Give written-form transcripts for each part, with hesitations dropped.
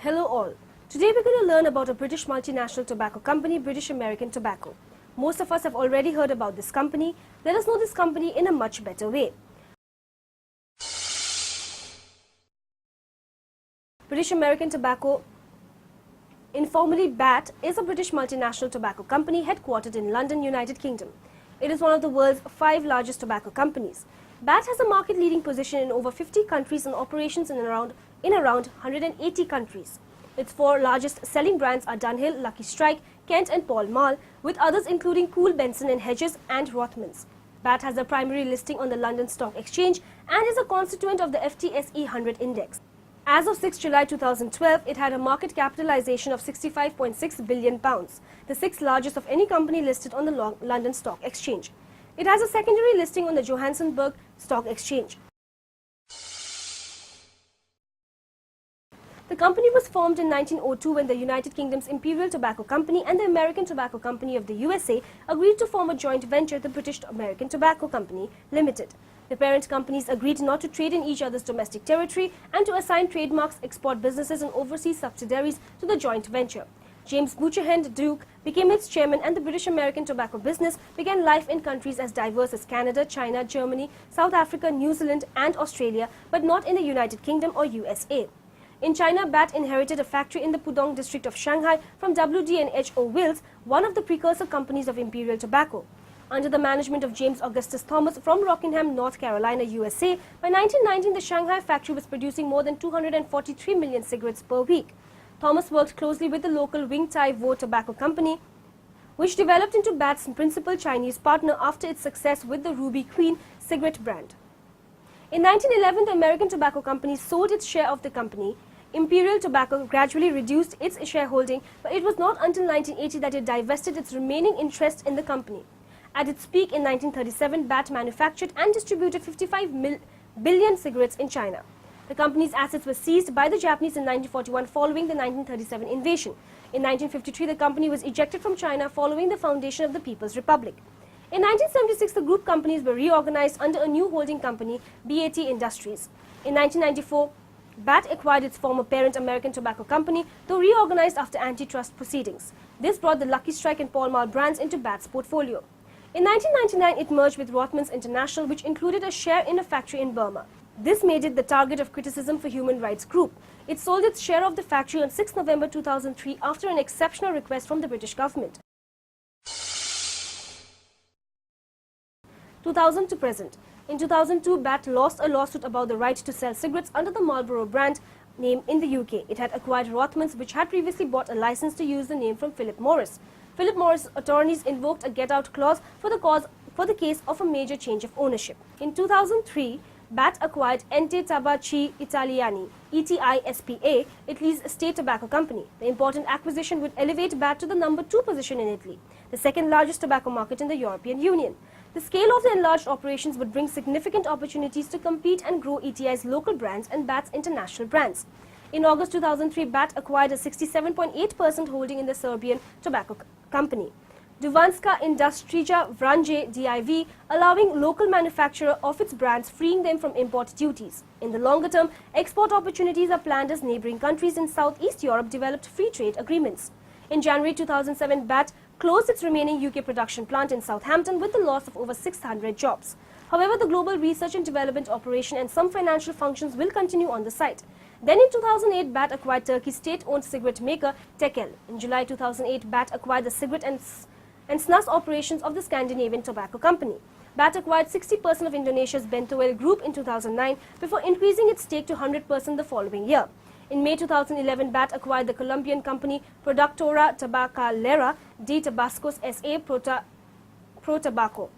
Hello all. Today we're going to learn about a British multinational tobacco company, British American Tobacco. Most of us have already heard about this company. Let us know this company in a much better way. British American Tobacco, informally BAT, is a British multinational tobacco company headquartered in London, United Kingdom. It is one of the world's 5 largest tobacco companies. BAT has a market-leading position in over 50 countries and operations in around 180 countries. Its 4 largest selling brands are Dunhill, Lucky Strike, Kent and Pall Mall, with others including Kool, Benson and Hedges and Rothmans. BAT has a primary listing on the London Stock Exchange and is a constituent of the FTSE 100 index. As of 6 July 2012, it had a market capitalization of £65.6 billion, the 6th largest of any company listed on the London Stock Exchange. It has a secondary listing on the Johannesburg Stock Exchange. The company was formed in 1902 when the United Kingdom's Imperial Tobacco Company and the American Tobacco Company of the USA agreed to form a joint venture, the British American Tobacco Company Limited. The parent companies agreed not to trade in each other's domestic territory and to assign trademarks, export businesses and overseas subsidiaries to the joint venture. James Bouchahend Duke became its chairman, and the British American tobacco business began life in countries as diverse as Canada, China, Germany, South Africa, New Zealand and Australia, but not in the United Kingdom or USA. In China, BAT inherited a factory in the Pudong district of Shanghai from WD&H Wills, one of the precursor companies of Imperial Tobacco. Under the management of James Augustus Thomas from Rockingham, North Carolina, USA, by 1919 the Shanghai factory was producing more than 243 million cigarettes per week. Thomas worked closely with the local Wing Tai Vo Tobacco Company, which developed into BAT's principal Chinese partner after its success with the Ruby Queen cigarette brand. In 1911, the American Tobacco Company sold its share of the company. Imperial Tobacco gradually reduced its shareholding, but it was not until 1980 that it divested its remaining interest in the company. At its peak in 1937, BAT manufactured and distributed 55 billion cigarettes in China. The company's assets were seized by the Japanese in 1941 following the 1937 invasion. In 1953, the company was ejected from China following the foundation of the People's Republic. In 1976, the group companies were reorganized under a new holding company, BAT Industries. In 1994, BAT acquired its former parent American Tobacco Company, though reorganized after antitrust proceedings. This brought the Lucky Strike and Pall Mall brands into BAT's portfolio. In 1999, it merged with Rothmans International, which included a share in a factory in Burma. This made it the target of criticism for Human Rights Group. It sold its share of the factory on 6 November 2003 after an exceptional request from the British government. 2000 to present. In 2002, BAT lost a lawsuit about the right to sell cigarettes under the Marlboro brand name in the UK. It had acquired Rothmans, which had previously bought a license to use the name from Philip Morris. Philip Morris attorneys invoked a get-out clause for the case of a major change of ownership. In 2003, BAT acquired Ente Tabacchi Italiani, ETI SPA, Italy's state tobacco company. The important acquisition would elevate BAT to the number 2 position in Italy, the second largest tobacco market in the European Union. The scale of the enlarged operations would bring significant opportunities to compete and grow ETI's local brands and BAT's international brands. In August 2003, BAT acquired a 67.8% holding in the Serbian tobacco company, Duvanska Industrija Vranje DIV, allowing local manufacture of its brands, freeing them from import duties. In the longer term, export opportunities are planned as neighboring countries in Southeast Europe developed free trade agreements. In January 2007, BAT closed its remaining UK production plant in Southampton with the loss of over 600 jobs. However, the global research and development operation and some financial functions will continue on the site. Then in 2008, BAT acquired Turkey's state-owned cigarette maker Tekel. In July 2008, BAT acquired the cigarette and snus operations of the Scandinavian Tobacco Company. BAT acquired 60% of Indonesia's Bentoel Group in 2009 before increasing its stake to 100% the following year. In May 2011, BAT acquired the Colombian company Productora Tabacalera de Tabascos S.A. Pro Tabaco.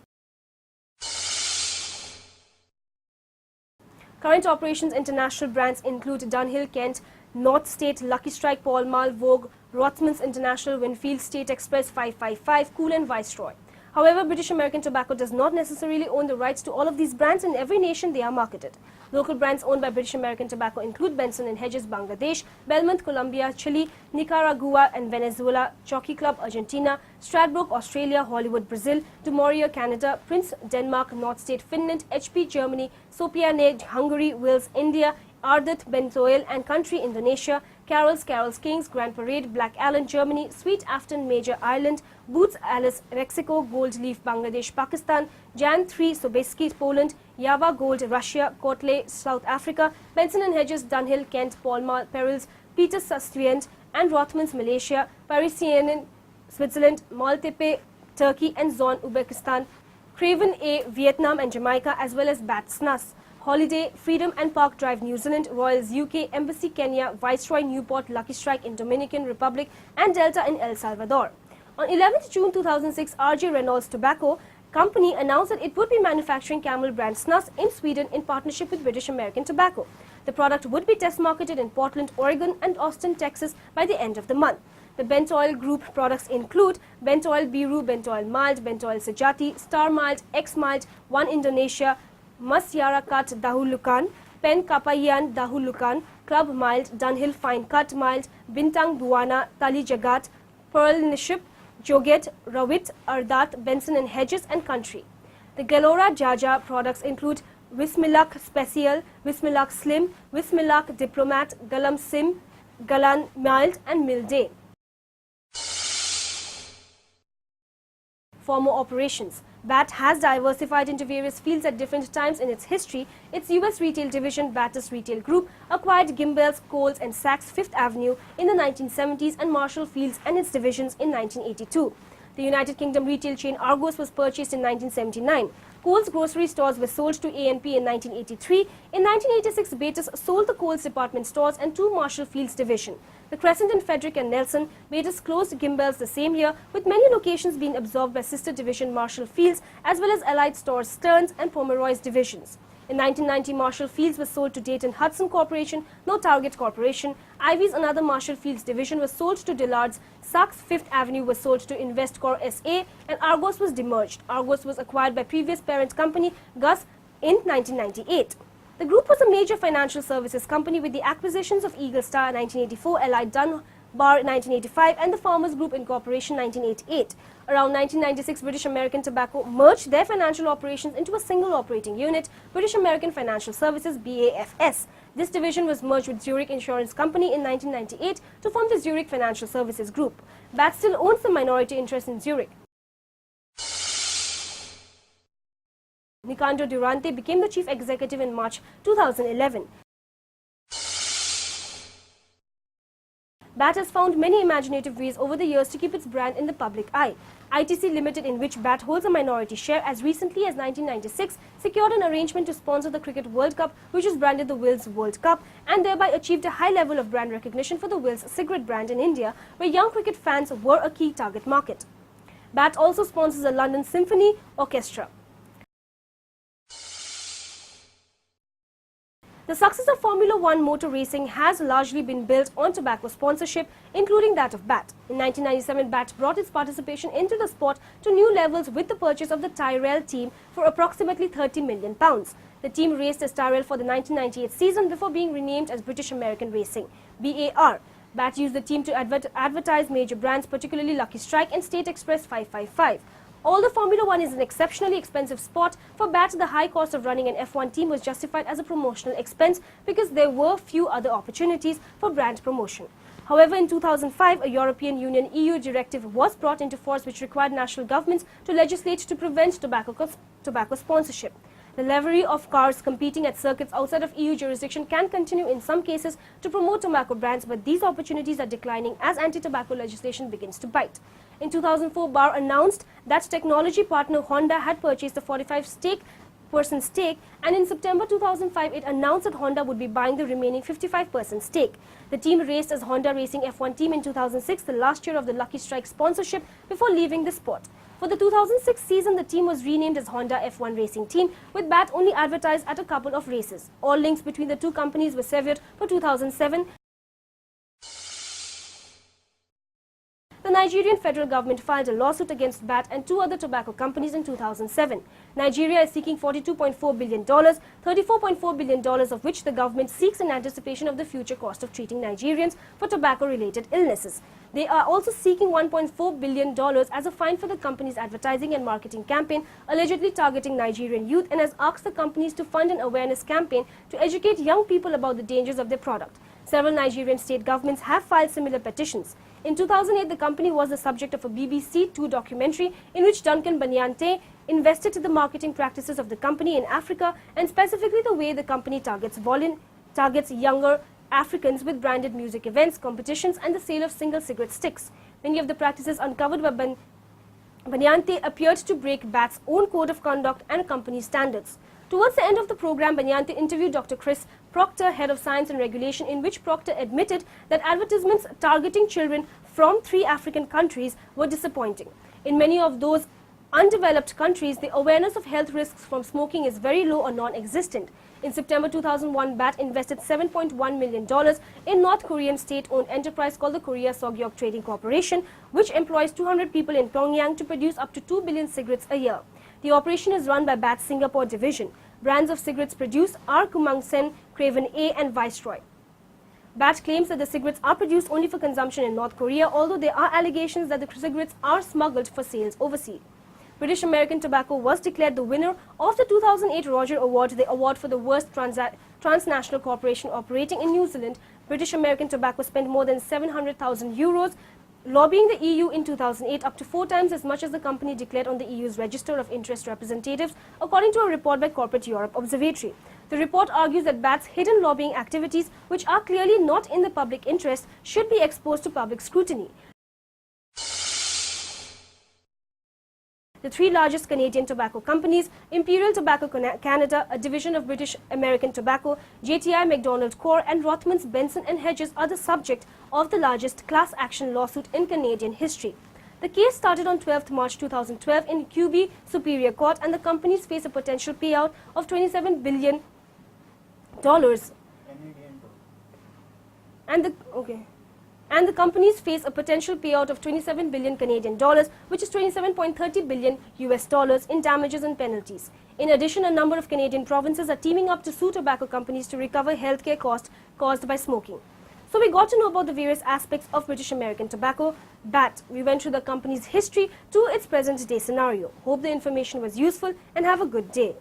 Current operations international brands include Dunhill, Kent, North State, Lucky Strike, Pall Mall, Vogue, Rothmans International, Winfield, State Express, 555, Kool and Viceroy. However, British American Tobacco does not necessarily own the rights to all of these brands in every nation they are marketed. Local brands owned by British American Tobacco include Benson and Hedges, Bangladesh, Belmont, Colombia, Chile, Nicaragua and Venezuela, Jockey Club, Argentina, Stradbroke, Australia, Hollywood, Brazil, Dumoria, Canada, Prince, Denmark, North State, Finland, HP, Germany, Sopiane, Hungary, Wills, India, Ardit, Benzoil and Country, Indonesia, Carol's Kings, Grand Parade, Black Allen, Germany, Sweet Afton, Major, Ireland, Boots Alice, Mexico, Gold Leaf, Bangladesh, Pakistan, Jan 3, Sobieski, Poland, Java Gold, Russia, Kotley, South Africa, Benson and Hedges, Dunhill, Kent, Palma, Perils, Peter Sustrient, and Rothmans, Malaysia, Parisienne, Switzerland, Maltepe, Turkey, and Zon, Uzbekistan, Craven A, Vietnam and Jamaica, as well as Bat Snus, Holiday, Freedom and Park Drive, New Zealand, Royals UK, Embassy Kenya, Viceroy Newport, Lucky Strike in Dominican Republic, and Delta in El Salvador. On 11th June 2006, RJ Reynolds Tobacco Company announced that it would be manufacturing Camel brand snus in Sweden in partnership with British American Tobacco. The product would be test marketed in Portland, Oregon, and Austin, Texas by the end of the month. The Bentoil Group products include Bentoil Biru, Bentoil Mild, Bentoil Sejati, Star Mild, X Mild, One Indonesia, Masyara Cut Dahulukan, Pen Kapayan Dahulukan, Club Mild, Dunhill Fine Cut Mild, Bintang Buana, Tali Jagat, Pearl Niship, Joget, Rawit, Ardat, Benson and Hedges, and Country. The Galora Jaja products include Wismilak Special, Wismilak Slim, Wismilak Diplomat, Galam Sim, Galan Mild, and Milday. For more operations, BAT has diversified into various fields at different times in its history. Its U.S. retail division, Battis Retail Group, acquired Gimbels, Kohl's and Saks Fifth Avenue in the 1970s and Marshall Fields and its divisions in 1982. The United Kingdom retail chain Argos was purchased in 1979. Kohl's grocery stores were sold to A&P in 1983. In 1986, Batis sold the Kohl's department stores and two Marshall Fields division. The Crescent and Frederick and Nelson, Batis closed Gimbels the same year, with many locations being absorbed by sister division Marshall Fields as well as allied stores Stearns and Pomeroy's divisions. In 1990, Marshall Fields was sold to Dayton Hudson Corporation, now Target Corporation. Ivy's, another Marshall Fields division, was sold to Dillard's. Saks Fifth Avenue was sold to Investcorp SA, and Argos was demerged. Argos was acquired by previous parent company Gus in 1998. The group was a major financial services company with the acquisitions of Eagle Star 1984, Allied Dunbar 1985, and the Farmers Group Incorporation 1988. Around 1996, British American Tobacco merged their financial operations into a single operating unit, British American Financial Services BAFS. This division was merged with Zurich Insurance Company in 1998 to form the Zurich Financial Services Group. BAT still owns the minority interest in Zurich. Nicandro Durante became the chief executive in March 2011. BAT has found many imaginative ways over the years to keep its brand in the public eye. ITC Limited, in which BAT holds a minority share, as recently as 1996, secured an arrangement to sponsor the Cricket World Cup, which was branded the Wills World Cup, and thereby achieved a high level of brand recognition for the Wills cigarette brand in India, where young cricket fans were a key target market. BAT also sponsors the London Symphony Orchestra. The success of Formula One motor racing has largely been built on tobacco sponsorship, including that of BAT. In 1997, BAT brought its participation into the sport to new levels with the purchase of the Tyrrell team for approximately £30 million. The team raced as Tyrrell for the 1998 season before being renamed as British American Racing, BAR. BAT used the team to advertise major brands, particularly Lucky Strike and State Express 555. Although Formula One is an exceptionally expensive sport, for BAT the high cost of running an F1 team was justified as a promotional expense because there were few other opportunities for brand promotion. However, in 2005, a European Union EU directive was brought into force which required national governments to legislate to prevent tobacco sponsorship. The livery of cars competing at circuits outside of EU jurisdiction can continue in some cases to promote tobacco brands, but these opportunities are declining as anti-tobacco legislation begins to bite. In 2004, BAR announced that technology partner Honda had purchased a 45% stake, and in September 2005, it announced that Honda would be buying the remaining 55% stake. The team raced as Honda Racing F1 team in 2006, the last year of the Lucky Strike sponsorship, before leaving the sport. For the 2006 season, the team was renamed as Honda F1 Racing Team, with BAT only advertised at a couple of races. All links between the two companies were severed for 2007. The Nigerian federal government filed a lawsuit against BAT and two other tobacco companies in 2007. Nigeria is seeking $42.4 billion, $34.4 billion of which the government seeks in anticipation of the future cost of treating Nigerians for tobacco-related illnesses. They are also seeking $1.4 billion as a fine for the company's advertising and marketing campaign allegedly targeting Nigerian youth, and has asked the companies to fund an awareness campaign to educate young people about the dangers of their product. Several Nigerian state governments have filed similar petitions. In 2008, the company was the subject of a BBC Two documentary in which Duncan Banyante investigated the marketing practices of the company in Africa and specifically the way the company targets younger Africans with branded music events, competitions and the sale of single cigarette sticks. Many of the practices uncovered by Banyante appeared to break BAT's own code of conduct and company standards. Towards the end of the program, Banyante interviewed Dr. Chris Proctor, head of science and regulation, in which Proctor admitted that advertisements targeting children from 3 African countries were disappointing. In many of those undeveloped countries, the awareness of health risks from smoking is very low or non-existent. In September 2001, BAT invested $7.1 million in North Korean state-owned enterprise called the Korea Sogyok Trading Corporation, which employs 200 people in Pyongyang to produce up to 2 billion cigarettes a year. The operation is run by BAT's Singapore division. Brands of cigarettes produced are Kumang Sen, Craven A and Viceroy. BAT claims that the cigarettes are produced only for consumption in North Korea, although there are allegations that the cigarettes are smuggled for sales overseas. British American Tobacco was declared the winner of the 2008 Roger Award, the award for the worst transnational corporation operating in New Zealand. British American Tobacco spent more than €700,000 lobbying the EU in 2008, up to 4 times as much as the company declared on the EU's Register of Interest Representatives, according to a report by Corporate Europe Observatory. The report argues that BAT's hidden lobbying activities, which are clearly not in the public interest, should be exposed to public scrutiny. The 3 largest Canadian tobacco companies, Imperial Tobacco Canada, a division of British American Tobacco, JTI, McDonald Corp and Rothmans, Benson and Hedges, are the subject of the largest class action lawsuit in Canadian history. The case started on 12 March 2012 in QB Superior Court, and the companies face a potential payout of $27 billion. And the companies face a potential payout of 27 billion Canadian dollars, which is 27.30 billion US dollars in damages and penalties. In addition, a number of Canadian provinces are teaming up to sue tobacco companies to recover healthcare costs caused by smoking. So we got to know about the various aspects of British American Tobacco, BAT. We went through the company's history to its present day scenario. Hope the information was useful and have a good day.